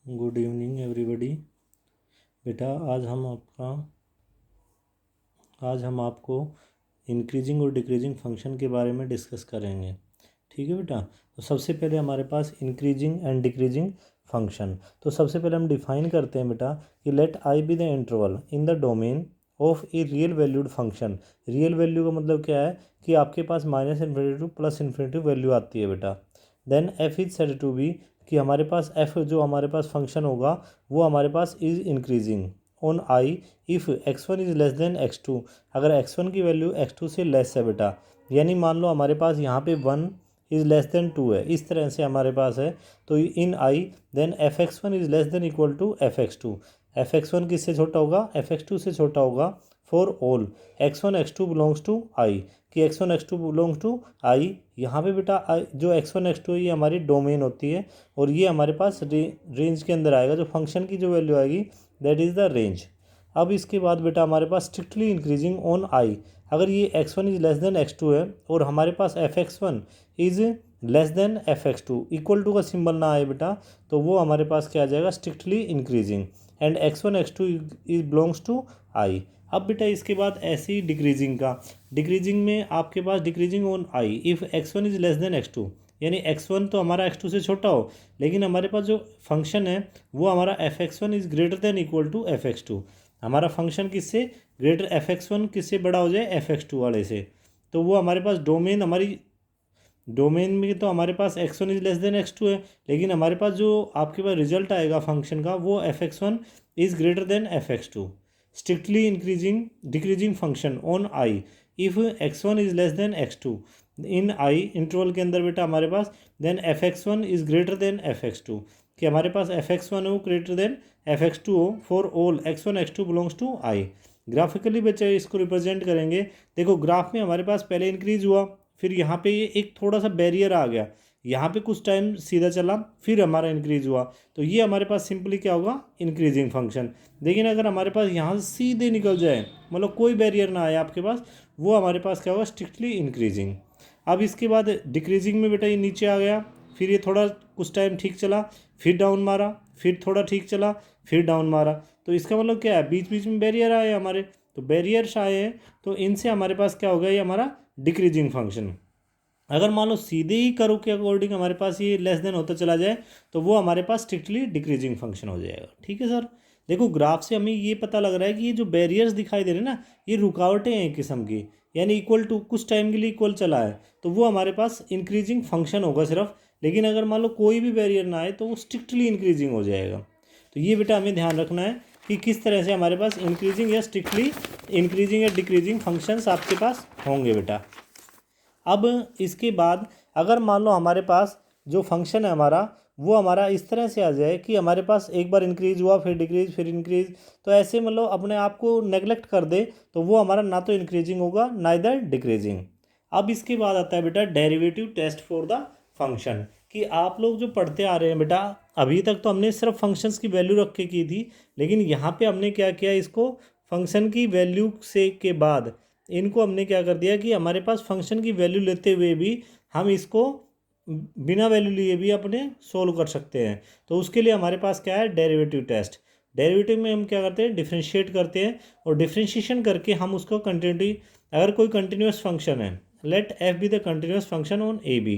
Good evening everybody. बेटा आज हम आपको इंक्रीजिंग और डिक्रीजिंग फंक्शन के बारे में डिस्कस करेंगे। ठीक है बेटा। तो सबसे पहले हमारे पास इंक्रीजिंग एंड डिक्रीजिंग फंक्शन। तो सबसे पहले हम डिफाइन करते हैं बेटा कि let I be the interval in the domain of a real valued function. Real value का मतलब क्या है कि आपके पास minus infinity to plus infinity value आती है बेटा। Then f is said to be कि हमारे पास एफ जो हमारे पास फंक्शन होगा वो हमारे पास is increasing on I if x1 is less than x2। अगर x1 की वैल्यू x2 से लेस है बेटा, यानी मान लो हमारे पास यहाँ पे 1 इज़ लेस देन 2 है, इस तरह से हमारे पास है। तो in I then fx1 is less than equal to fx2। fx1 किससे छोटा होगा? fx2 से छोटा होगा for all x1 x2 belongs to I, कि x1 x2 बिलोंग्स टू आई। यहाँ पे बेटा जो x1 x2 है ये हमारी डोमेन होती है और ये हमारे पास रेंज के अंदर आएगा। जो फंक्शन की जो वैल्यू आएगी दैट इज़ द रेंज। अब इसके बाद बेटा हमारे पास स्ट्रिक्टली इंक्रीजिंग ऑन आई। अगर ये x1 is less than x2 है और हमारे पास fx1 is less than fx2, equal to का सिंबल ना आए बेटा, तो वो हमारे पास क्या आ जाएगा? Strictly increasing and x1 x2 is belongs to I. अब बेटा इसके बाद ऐसे ही डिक्रीजिंग का, डिक्रीजिंग में आपके पास decreasing on I if x1 is less than x2, यानी x1 तो हमारा x2 से छोटा हो, लेकिन हमारे पास जो फंक्शन है वो हमारा fx1 is greater than equal to fx2। हमारा फंक्शन किससे ग्रेटर, fx1 किससे बड़ा हो जाए? fx2 वाले से। तो वो हमारे पास हमारी डोमेन में तो हमारे पास x1 is less than x2 है, लेकिन हमारे पास जो आपके पास रिजल्ट आएगा फंक्शन का वो fx1 is greater than fx2। Strictly increasing decreasing function on I if x1 is less than x2 in I interval के अंदर बेटा हमारे पास then fx1 is greater than fx2, कि हमारे पास fx1 हो ग्रेटर देन fx2 हो for all x1 x2 belongs to I. Graphically बच्चे इसको रिप्रेजेंट करेंगे। देखो ग्राफ में हमारे पास पहले इंक्रीज हुआ, फिर यहाँ पे ये एक थोड़ा सा बैरियर आ गया, यहाँ पे कुछ टाइम सीधा चला, फिर हमारा इंक्रीज हुआ, तो ये हमारे पास सिंपली क्या होगा? Increasing function. लेकिन अगर हमारे पास यहाँ से सीधे निकल जाए, मतलब कोई बैरियर ना आए आपके पास, वो हमारे पास क्या होगा? Strictly increasing. अब इसके बाद डिक्रीजिंग में बेटा ये नीचे आ गया, फिर ये थोड़ा कुछ टाइम ठीक चला, फिर डाउन मारा, फिर थोड़ा ठीक चला, फिर डाउन मारा। तो इसका मतलब क्या है? बीच बीच में बैरियर आए हमारे, तो बैरियर्स आए हैं तो इनसे हमारे पास क्या हो गया? ये हमारा डिक्रीजिंग फंक्शन। अगर मान लो सीधे ही करो के अकॉर्डिंग हमारे पास ये लेस देन होता चला जाए, तो वो हमारे पास स्ट्रिक्टली डिक्रीजिंग फंक्शन हो जाएगा। ठीक है सर। देखो ग्राफ से हमें ये पता लग रहा है कि ये जो बैरियर्स दिखाई दे रहे हैं ना, ये रुकावटें हैं एक किस्म की, यानी इक्वल टू कुछ टाइम के लिए इक्वल चला है, तो वो हमारे पास इंक्रीजिंग फंक्शन होगा सिर्फ। लेकिन अगर मान लो कोई भी बैरियर ना आए तो वो स्ट्रिक्टली इंक्रीजिंग हो जाएगा। तो ये बेटा हमें ध्यान रखना है कि किस तरह से हमारे पास इंक्रीजिंग या स्ट्रिक्टली इंक्रीजिंग या डिक्रीजिंग फंक्शंस आपके पास होंगे बेटा। अब इसके बाद अगर मान लो हमारे पास जो फंक्शन है हमारा वो हमारा इस तरह से आ जाए कि हमारे पास एक बार इंक्रीज हुआ, फिर डिक्रीज, फिर इंक्रीज, तो ऐसे मतलब अपने आप को नेगलेक्ट कर दे, तो वो हमारा ना तो इंक्रीजिंग होगा ना इधर डिक्रीजिंग। अब इसके बाद आता है बेटा derivative test for the function, कि आप लोग जो पढ़ते आ रहे हैं बेटा, अभी तक तो हमने सिर्फ फंक्शंस की वैल्यू रख के की थी, लेकिन यहाँ पे हमने क्या किया, इसको फंक्शन की वैल्यू से के बाद इनको हमने क्या कर दिया कि हमारे पास फंक्शन की वैल्यू लेते हुए भी हम इसको बिना वैल्यू लिए भी अपने सोल्व कर सकते हैं। तो उसके लिए हमारे पास क्या है? Derivative test. डेरिवेटिव में हम क्या करते हैं? डिफ्रेंशिएट करते हैं, और डिफ्रेंशिएशन करके हम उसको कंटिन्यूटी, अगर कोई कंटिन्यूस फंक्शन है, let f be the continuous function on a b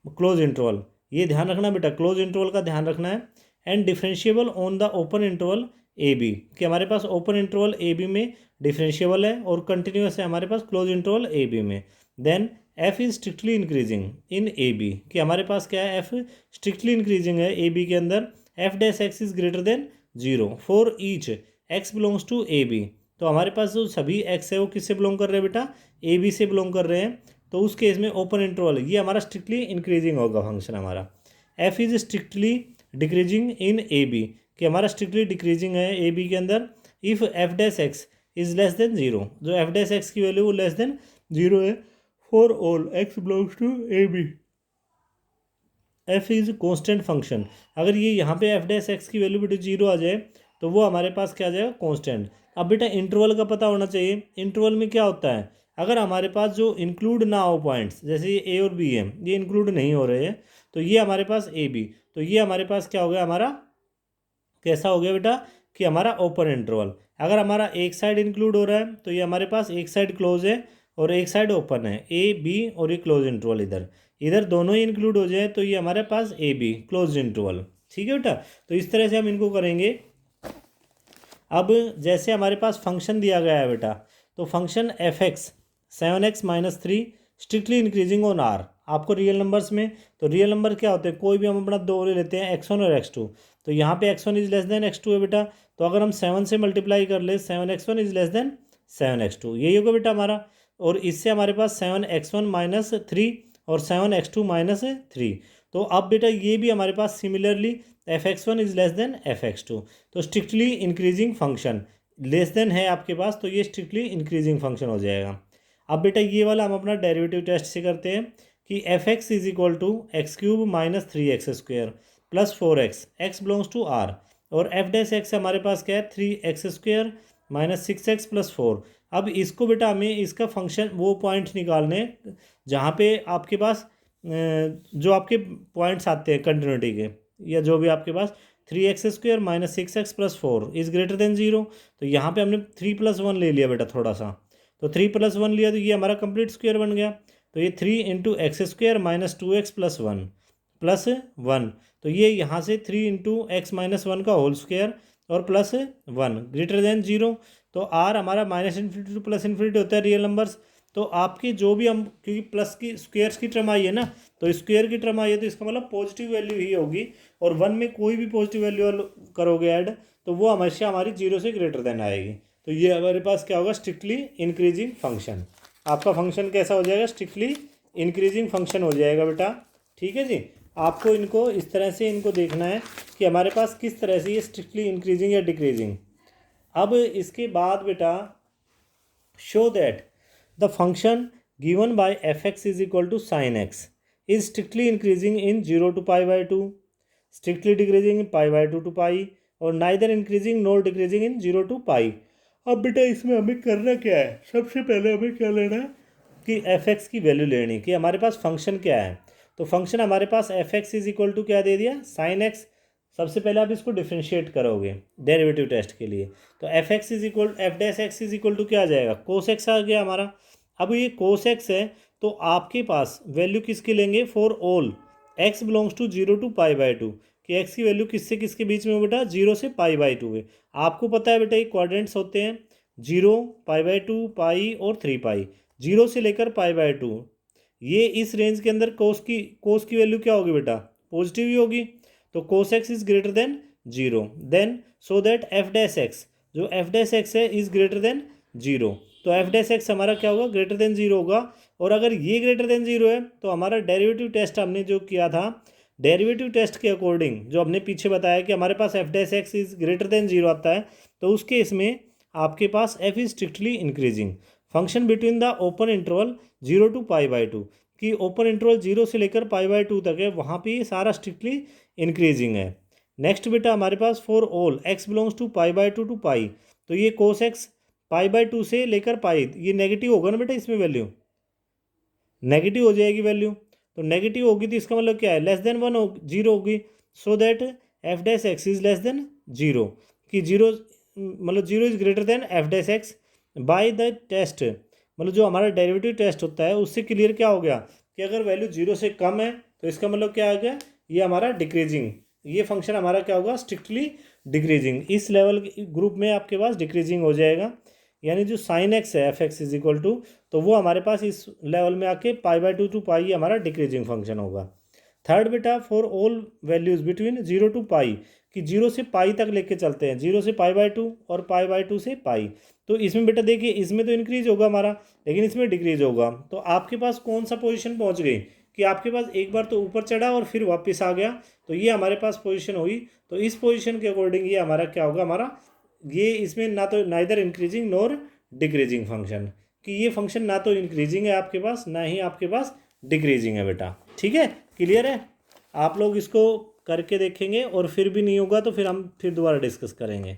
close interval, ये ध्यान रखना बेटा, क्लोज इंटरवल का ध्यान रखना है। And differentiable on the open interval a b, कि हमारे पास ओपन इंटरवल ए बी में डिफरेंशिएबल है और कंटिन्यूस है हमारे पास क्लोज इंटरवल ए बी में। Then f is strictly increasing in a b, कि हमारे पास क्या है? एफ स्ट्रिक्टली इंक्रीजिंग है ए बी के अंदर। F dash x is greater than 0 for each x belongs to a b. तो हमारे पास जो सभी एक्स है वो किससे बिलोंग कर रहे हैं बेटा? ए बी से बिलोंग कर रहे हैं। तो उस केस में ओपन इंटरवल ये हमारा स्ट्रिक्टली इंक्रीजिंग होगा फंक्शन हमारा। F is strictly decreasing in a b, कि हमारा स्ट्रिक्टली डिक्रीजिंग है ए बी के अंदर if f dash x is less than 0, जो एफ डैश एक्स की वैल्यू वो लेस देन 0 है for all x belongs to a b. F is constant function, अगर ये यहाँ पे एफ डैश एक्स की वैल्यू बेटा 0 आ जाए तो वो हमारे पास क्या आ जाएगा? कॉन्स्टेंट। अब बेटा इंटरवल का पता होना चाहिए। इंटरवल में क्या होता है? अगर हमारे पास जो इंक्लूड ना हो पॉइंट्स, जैसे ये ए और बी है, ये इंक्लूड नहीं हो रहे हैं, तो ये हमारे पास ए बी, तो ये हमारे पास क्या हो गया? हमारा कैसा हो गया बेटा कि हमारा ओपन इंटरवल। अगर हमारा एक साइड इंक्लूड हो रहा है तो ये हमारे पास एक साइड क्लोज है और एक साइड ओपन है, ए बी, और ये क्लोज इंटरवल इधर इधर दोनों ही इंक्लूड हो जाए तो ये हमारे पास ए बी क्लोज इंटरवल। ठीक है बेटा, तो इस तरह से हम इनको करेंगे। अब जैसे हमारे पास फंक्शन दिया गया है बेटा, तो function f x 7x-3 strictly increasing on R. आपको रियल नंबर्स में, तो रियल नंबर क्या होते हैं, कोई भी हम अपना दो ले लेते हैं x1 और x2, तो यहाँ पे x1 is less than x2 है बेटा, तो अगर हम 7 से मल्टीप्लाई कर ले 7x1 is less then 7x2, यही होगा बेटा हमारा। और इससे हमारे पास 7x1-3 और 7x2-3, तो अब बेटा ये भी हमारे पास similarly f(x1) is less than f(x2), तो strictly increasing function less than है आपके पास, तो ये स्ट्रिक्टली इंक्रीजिंग फंक्शन हो जाएगा। अब बेटा ये वाला हम अपना डेरिवेटिव टेस्ट से करते हैं कि f x is equal to x³ - 3x² + 4x, x belongs to r, और एफ डैश एक्स हमारे पास क्या है 3x² - 6x + 4। अब इसको बेटा हमें इसका फंक्शन वो पॉइंट निकालने जहाँ पे आपके पास जो आपके पॉइंट्स आते हैं कंटिन्यूटी के, या जो भी आपके पास 3x² - 6x + 4 is greater than 0, तो यहाँ पे हमने 3 + 1 ले लिया बेटा थोड़ा सा, तो 3 + 1 लिया तो ये हमारा कंप्लीट स्क्वायर बन गया, तो ये 3 × x² - 2x + 1 + 1, तो ये यहाँ से 3 × x - 1 का होल स्क्वायर और +1 ग्रेटर देन 0, तो आर हमारा -∞ टू +∞ होता है रियल नंबर्स। तो आपकी जो भी हम, क्योंकि प्लस की स्क्वेयर्स की टर्म आई है ना, तो स्क्वेयर की टर्म आई है तो इसका मतलब पॉजिटिव वैल्यू ही होगी, और 1 में कोई भी पॉजिटिव वैल्यू करोगे ऐड तो वो हमेशा हमारी 0 से ग्रेटर देन आएगी, तो ये हमारे पास क्या होगा स्ट्रिक्टली इंक्रीजिंग फंक्शन। आपका फंक्शन कैसा हो जाएगा, स्ट्रिक्टली इंक्रीजिंग फंक्शन हो जाएगा बेटा। ठीक है जी, आपको इनको इस तरह से इनको देखना है कि हमारे पास किस तरह से ये स्ट्रिक्टली इंक्रीजिंग या डिक्रीजिंग। अब इसके बाद बेटा show that the function given by f x is equal to sine x is strictly increasing in 0 to π/2, strictly decreasing in π/2 to π, और neither increasing nor decreasing in 0 to π। अब बेटा इसमें हमें करना क्या है, सबसे पहले हमें क्या लेना है कि एफ एक्स की वैल्यू लेनी कि हमारे पास फंक्शन क्या है। तो फंक्शन हमारे पास f x is equal to क्या दे दिया, साइन एक्स। सबसे पहले आप इसको डिफ्रेंशिएट करोगे डेरिवेटिव टेस्ट के लिए, तो f x is equal f dash x is equal to क्या आ जाएगा, कोस एक्स आ गया हमारा। अब ये कोस एक्स है तो आपके पास वैल्यू किसकी लेंगे, for all x belongs to 0 to π/2, कि एक्स की वैल्यू किससे किसके बीच में हो बेटा, 0 से π/2 है। आपको पता है बेटा ये क्वाड्रेंट्स होते हैं 0, π/2, पाई और 3π, 0 से लेकर π/2, ये इस रेंज के अंदर कोस की वैल्यू क्या होगी बेटा, पॉजिटिव ही होगी, तो cos x is greater than 0, then so that f dash x, जो एफ डैश एक्स है इज ग्रेटर देन 0, तो एफ डैश एक्स हमारा क्या होगा, ग्रेटर देन 0 होगा। और अगर ये ग्रेटर देन 0 है तो हमारा डेरिवेटिव टेस्ट हमने जो किया था, डेरिवेटिव टेस्ट के अकॉर्डिंग जो हमने पीछे बताया कि हमारे पास f dash x is greater than 0 आता है, तो उस केस में आपके पास f is strictly increasing function between the open interval 0 to π/2, कि ओपन इंटरवल 0 से लेकर π/2 तक है, वहाँ पे सारा स्ट्रिक्टली इंक्रीजिंग है। नेक्स्ट बेटा हमारे पास for all x belongs to π/2 to π, तो ये कोस एक्स π/2 से लेकर पाई, ये नेगेटिव होगा ना बेटा, इसमें वैल्यू नेगेटिव हो जाएगी वैल्यू, तो नेगेटिव होगी तो इसका मतलब क्या है, लेस देन 1 0 होगी, so that f dash x is less than 0, कि 0 मतलब 0 is greater than f dash x by the test, मतलब जो हमारा डेरिवेटिव टेस्ट होता है उससे क्लियर क्या हो गया कि अगर वैल्यू 0 से कम है तो इसका मतलब क्या आ गया, ये हमारा डिक्रीजिंग, ये फंक्शन हमारा क्या होगा, स्ट्रिक्टली डिक्रीजिंग, इस लेवल ग्रुप में आपके पास डिक्रीजिंग हो जाएगा, यानी जो साइन एक्स है f x is equal to, तो वो हमारे पास इस लेवल में आके π/2 to π हमारा डिक्रीजिंग फंक्शन होगा। थर्ड बेटा for all values between 0 to π, कि 0 से π तक लेके चलते हैं, 0 से π/2 और π/2 से π, तो इसमें बेटा देखिए इसमें तो इंक्रीज होगा हमारा, लेकिन इसमें डिक्रीज होगा, तो आपके पास कौन सा पोजीशन पहुंच गई कि आपके पास एक बार तो ऊपर चढ़ा और फिर वापस आ गया, तो ये हमारे पास पोजीशन हुई, तो इस पोजीशन के अकॉर्डिंग ये हमारा क्या होगा, हमारा ये इसमें ना तो neither increasing nor decreasing function, कि ये फंक्शन ना तो इंक्रीजिंग है आपके पास ना ही आपके पास डिक्रीजिंग है बेटा। ठीक है, क्लियर है, आप लोग इसको करके देखेंगे और फिर भी नहीं होगा तो फिर हम फिर दोबारा डिस्कस करेंगे।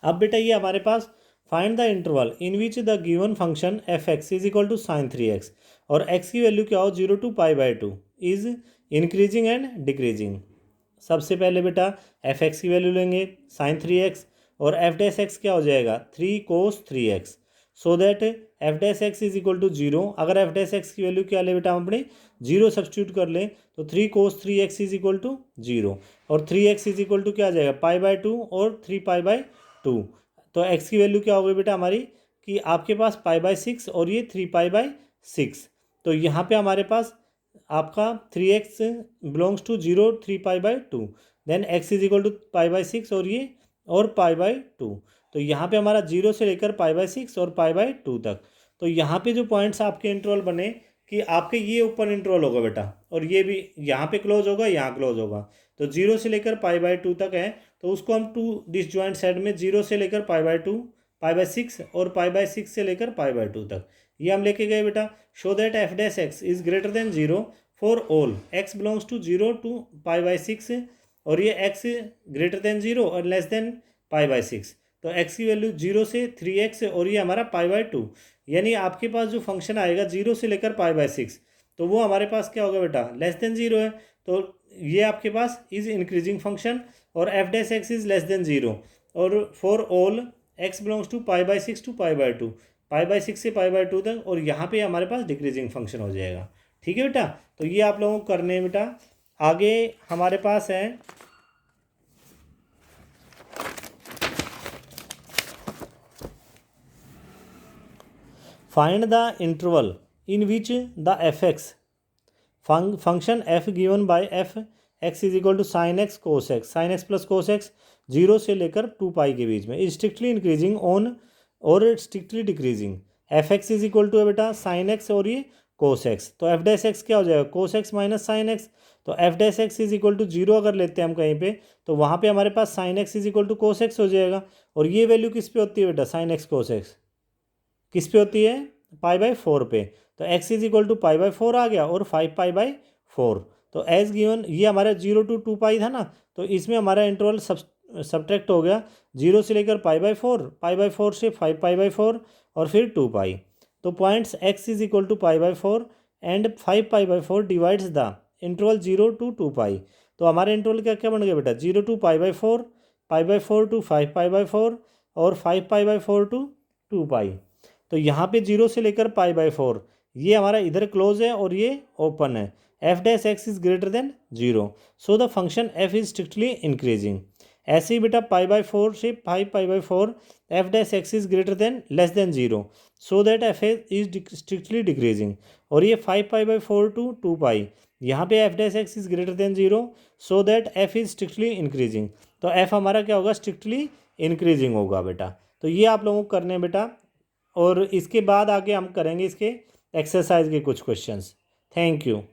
अब बेटा ये हमारे पास find the interval in which the given function f x is equal to sine 3x, और x की वैल्यू क्या हो 0 to π/2 इज इंक्रीजिंग एंड डिक्रीजिंग। सबसे पहले बेटा एफ एक्स की वैल्यू लेंगे साइन 3x, और एफ डैश एक्स क्या हो जाएगा 3 cos 3x, so that f dash x is equal to 0। अगर एफ डैश एक्स की वैल्यू क्या ले बेटा हम अपने 0 सब्सटीट्यूट कर लें तो 3 cos 3x is equal to 0, और 3x इज इक्वल टू क्या आ जाएगा π/2 और 3π/2। तो x की वैल्यू क्या होगी बेटा हमारी कि आपके पास π/6 और ये 3π/6। तो यहाँ पे हमारे पास आपका 3x belongs to 0 3π/2, then x is equal to π/6 और π/2। तो यहाँ पे हमारा 0 से लेकर π/6 और π/2 तक। तो यहाँ पे जो पॉइंट्स आपके इंटरवल बने कि आपके ये ऊपर इंटरवल होगा बेटा, और ये भी यहाँ पे क्लोज होगा, यहाँ क्लोज होगा। तो 0 से लेकर π/2 तक है, तो उसको हम टू डिसजॉइंट साइड में 0 से लेकर π/2 π/6 और π/6 से लेकर π/2 तक ये हम लेके गए बेटा। Show that f dash x is greater than 0 for all x belongs to 0 to π/6, और ये x ग्रेटर देन 0 और लेस देन π/6। तो x की वैल्यू 0 से 3x और ये हमारा π/2, यानी आपके पास जो फंक्शन आएगा 0 से लेकर π/6, तो वो हमारे पास क्या होगा बेटा लेस देन 0 है। तो ये आपके पास इज इंक्रीजिंग फंक्शन, और f dash x is less than 0, और for all x belongs to π/6 to π/2, π/6 से π/2 तक, और यहाँ पे हमारे पास डिक्रीजिंग फंक्शन हो जाएगा। ठीक है बेटा, तो ये आप लोगों को करने हैं बेटा। आगे हमारे पास है find the interval in which the f x function f given by f x is equal to sine x cos x, sine x plus cos x 0 से लेकर 2π के बीच में इज स्ट्रिक्टली इंक्रीजिंग ऑन और strictly decreasing. F x is equal to है बेटा sine x और ये कोस एक्स, तो एफ डैश एक्स क्या हो जाएगा cos x minus sine x. तो f dash x is equal to 0 अगर लेते हैं हम कहीं पे, तो वहाँ पे हमारे पास sine x is equal to cos x हो जाएगा, और ये वैल्यू किस पे होती है बेटा साइन एक्स कोस एक्स किस पे होती है π/4 पे। तो x इज इक्वल टू π/4 आ गया और 5π/4। तो एज गिवन ये हमारा 0 टू 2π था ना, तो इसमें हमारा इंटरवल सब्ट्रैक्ट हो गया 0 से लेकर π/4 से 5π/4 और फिर 2π। तो points x is equal to π/4 and 5π/4 divides the interval 0 to 2π। तो हमारा इंटरवल क्या क्या बन गया बेटा 0 टू π/4, π/4 टू 5π/4 और 5π/4 टू 2π। तो यहाँ पे 0 से लेकर π/4 ये हमारा इधर क्लोज है और ये ओपन है। F dash x is greater than 0, so the function f is strictly increasing. ऐसे ही बेटा π/4 से 5π/4 f dash x is greater than less than 0, so that f is strictly decreasing. और ये 5π/4 टू 2π यहाँ पे f dash x is greater than 0, so that f is strictly increasing. तो f हमारा क्या होगा स्ट्रिक्टली इंक्रीजिंग होगा बेटा। तो ये आप लोगों को करने हैं बेटा, और इसके बाद आगे हम करेंगे इसके एक्सरसाइज के कुछ क्वेश्चंस। Thank you.